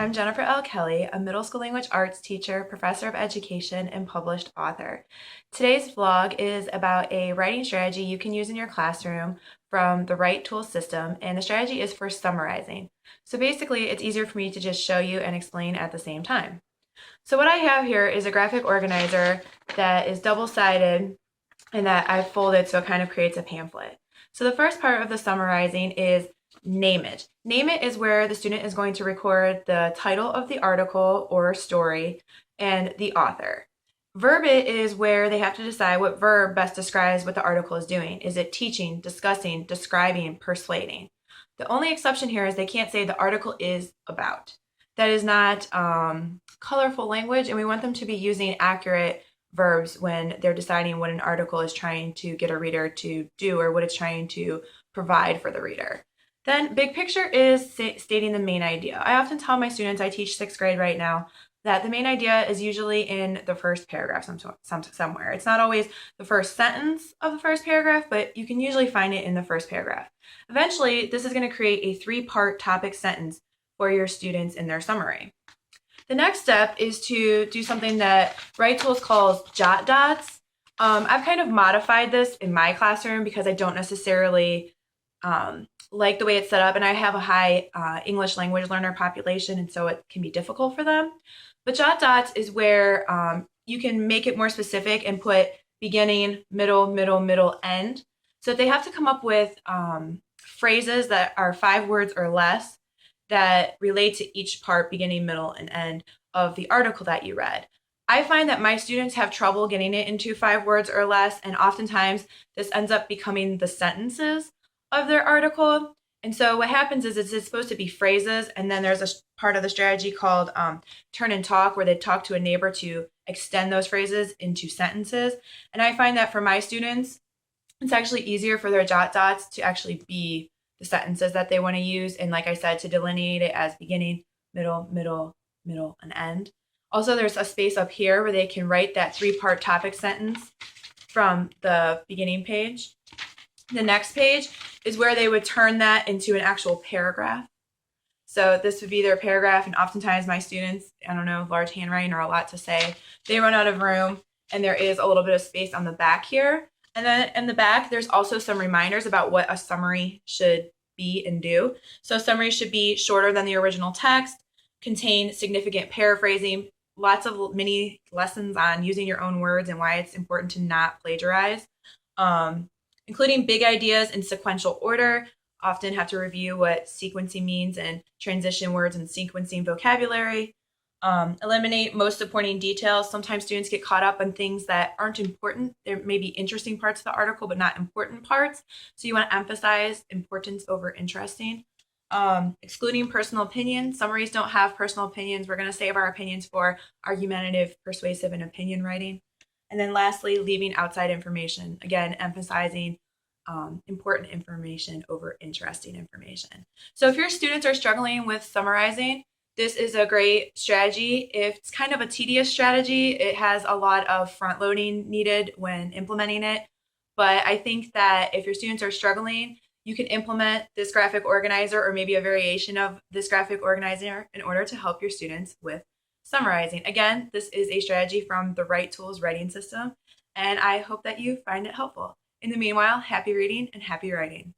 I'm Jennifer L. Kelly, a middle school language arts teacher, professor of education, and published author. Today's vlog is about a writing strategy you can use in your classroom from the Write Tools system, and the strategy is for summarizing. So basically, it's easier for me to just show you and explain at the same time. So what I have here is a graphic organizer that is double-sided and that I've folded so it kind of creates a pamphlet. So the first part of the summarizing is name it. Name it is where the student is going to record the title of the article or story and the author. Verb it is where they have to decide what verb best describes what the article is doing. Is it teaching, discussing, describing, persuading? The only exception here is they can't say the article is about. That is not colorful language, and we want them to be using accurate verbs when they're deciding what an article is trying to get a reader to do or what it's trying to provide for the reader. Then big picture is stating the main idea. I often tell my students, I teach 6th grade right now, that the main idea is usually in the first paragraph somewhere. It's not always the first sentence of the first paragraph, but you can usually find it in the first paragraph. Eventually, this is going to create a 3-part topic sentence for your students in their summary. The next step is to do something that Write Tools calls jot dots. I've kind of modified this in my classroom because I don't necessarily like the way it's set up, and I have a high English language learner population, and so it can be difficult for them. But jot dots is where you can make it more specific and put beginning, middle, middle, middle, end. So they have to come up with phrases that are 5 words or less that relate to each part, beginning, middle, and end of the article that you read. I find that my students have trouble getting it into 5 words or less, and oftentimes this ends up becoming the sentences of their article. And so what happens is it's supposed to be phrases, and then there's a part of the strategy called turn and talk, where they talk to a neighbor to extend those phrases into sentences. And I find that for my students, it's actually easier for their jot dots to actually be the sentences that they want to use, and like I said, to delineate it as beginning, middle, middle, middle, and end. Also, there's a space up here where they can write that 3-part topic sentence from the beginning page. The next page is where they would turn that into an actual paragraph. So this would be their paragraph, and oftentimes my students, I don't know, large handwriting or a lot to say, they run out of room, and there is a little bit of space on the back here. And then in the back, there's also some reminders about what a summary should be and do. So a summary should be shorter than the original text, contain significant paraphrasing, lots of mini lessons on using your own words and why it's important to not plagiarize, including big ideas in sequential order. Often have to review what sequencing means and transition words and sequencing vocabulary. Eliminate most supporting details. Sometimes students get caught up on things that aren't important. There may be interesting parts of the article, but not important parts. So you want to emphasize importance over interesting. Excluding personal opinions. Summaries don't have personal opinions. We're going to save our opinions for argumentative, persuasive, and opinion writing. And then lastly, leaving outside information. Again, emphasizing important information over interesting information. So if your students are struggling with summarizing, this is a great strategy. It's kind of a tedious strategy. It has a lot of front loading needed when implementing it. But I think that if your students are struggling, you can implement this graphic organizer or maybe a variation of this graphic organizer in order to help your students with summarizing. Again, this is a strategy from the Write Tools writing system, and I hope that you find it helpful. In the meanwhile, happy reading and happy writing.